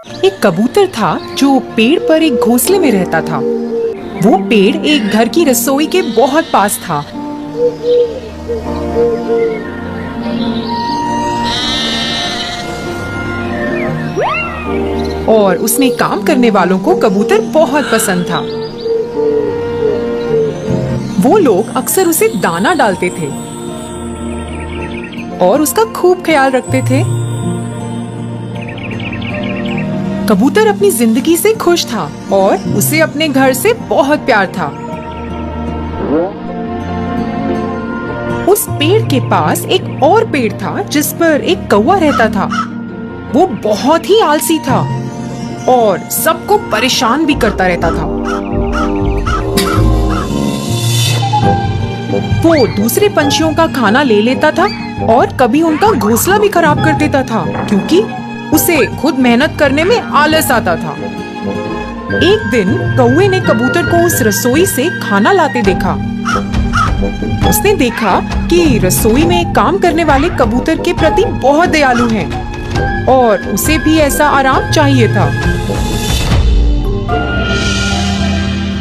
एक कबूतर था जो पेड़ पर एक घोंसले में रहता था। वो पेड़ एक घर की रसोई के बहुत पास था। और उसमें काम करने वालों को कबूतर बहुत पसंद था। वो लोग अक्सर उसे दाना डालते थे और उसका खूब ख्याल रखते थे। कबूतर अपनी जिंदगी से खुश था और उसे अपने घर से बहुत प्यार था। उस पेड़ के पास एक और पेड़ था जिस पर एक कौवा रहता था। वो बहुत ही आलसी था और सबको परेशान भी करता रहता था। वो दूसरे पंछियों का खाना ले लेता था और कभी उनका घोंसला भी खराब कर देता था क्योंकि उसे खुद मेहनत करने में आलस आता था। एक दिन कौवे ने कबूतर को उस रसोई से खाना लाते देखा। उसने देखा कि रसोई में काम करने वाले कबूतर के प्रति बहुत दयालु हैं और उसे भी ऐसा आराम चाहिए था।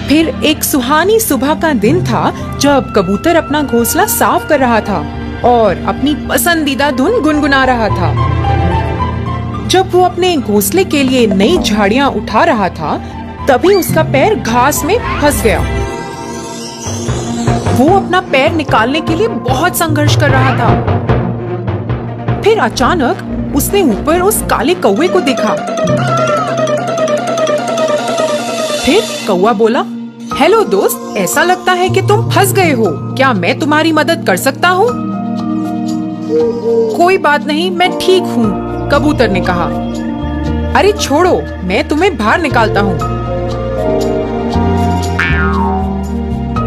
फिर एक सुहानी सुबह का दिन था जब कबूतर अपना घोंसला साफ कर रहा था और अपनी पसंदीदा धुन गुनगुना रहा था। जब वो अपने घोंसले के लिए नई झाड़ियां उठा रहा था तभी उसका पैर घास में फंस गया। वो अपना पैर निकालने के लिए बहुत संघर्ष कर रहा था। फिर अचानक उसने ऊपर उस काले कौवे को देखा। फिर कौवा बोला, हेलो दोस्त, ऐसा लगता है कि तुम फंस गए हो। क्या मैं तुम्हारी मदद कर सकता हूँ? कोई बात नहीं, मैं ठीक हूँ, कबूतर ने कहा। अरे छोड़ो, मैं तुम्हें बाहर निकालता हूँ।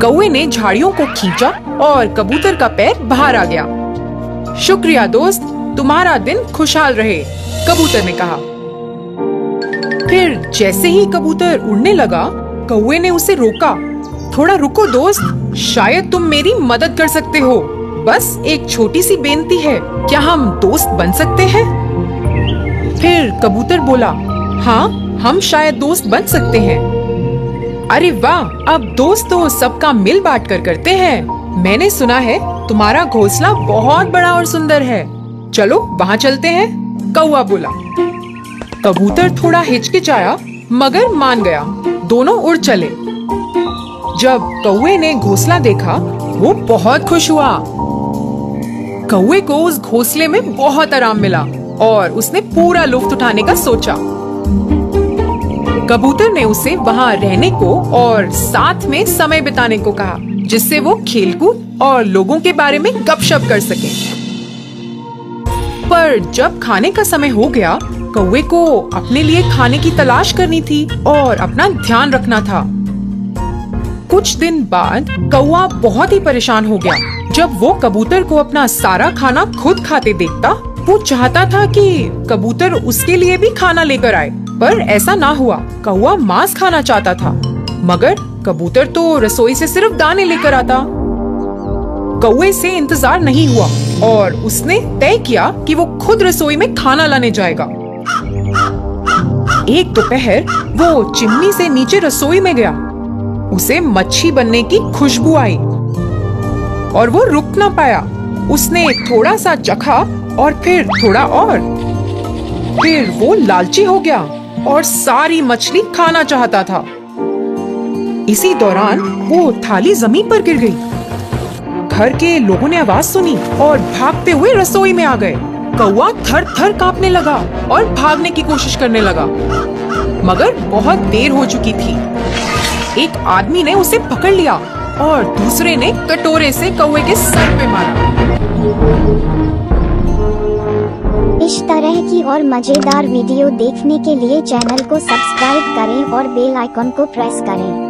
कौवे ने झाड़ियों को खींचा और कबूतर का पैर बाहर आ गया। शुक्रिया दोस्त, तुम्हारा दिन खुशहाल रहे, कबूतर ने कहा। फिर जैसे ही कबूतर उड़ने लगा, कौवे ने उसे रोका। थोड़ा रुको दोस्त, शायद तुम मेरी मदद कर सकते हो। बस एक छोटी सी बेनती है, क्या हम दोस्त बन सकते हैं? फिर कबूतर बोला, हाँ, हम शायद दोस्त बन सकते हैं। अरे वाह, अब दोस्त तो सबका मिल बांट कर करते हैं। मैंने सुना है तुम्हारा घोंसला बहुत बड़ा और सुंदर है। चलो वहाँ चलते हैं, कौवा बोला। कबूतर थोड़ा हिचकिचाया मगर मान गया। दोनों उड़ चले। जब कौवे ने घोंसला देखा वो बहुत खुश हुआ। कौवे को उस घोंसले में बहुत आराम मिला और उसने पूरा लुत्फ उठाने का सोचा। कबूतर ने उसे वहाँ रहने को और साथ में समय बिताने को कहा, जिससे वो खेलकूद और लोगों के बारे में गपशप कर सके। पर जब खाने का समय हो गया, कौवे को अपने लिए खाने की तलाश करनी थी और अपना ध्यान रखना था। कुछ दिन बाद कौवा बहुत ही परेशान हो गया। जब वो कबूतर को अपना सारा खाना खुद खाते देखता, वो चाहता था कि कबूतर उसके लिए भी खाना लेकर आए, पर ऐसा ना हुआ। कौवा मांस खाना चाहता था, मगर कबूतर तो रसोई से सिर्फ दाने लेकर आता। कौवे से इंतजार नहीं हुआ और उसने तय किया कि वो खुद रसोई में खाना लाने जाएगा। एक दोपहर वो चिमनी से नीचे रसोई में गया। उसे मच्छी बनने की खुशबू आई और वो रुक ना पाया। उसने थोड़ा सा चखा और फिर थोड़ा और। फिर वो लालची हो गया और सारी मछली खाना चाहता था। इसी दौरान वो थाली जमीन पर गिर गई। घर के लोगों ने आवाज सुनी और भागते हुए रसोई में आ गए। कौवा थर थर कांपने लगा और भागने की कोशिश करने लगा, मगर बहुत देर हो चुकी थी। एक आदमी ने उसे पकड़ लिया और दूसरे ने कटोरे से कौवे के सर पे मारा। इस तरह की और मजेदार वीडियो देखने के लिए चैनल को सब्सक्राइब करें और बेल आइकन को प्रेस करें।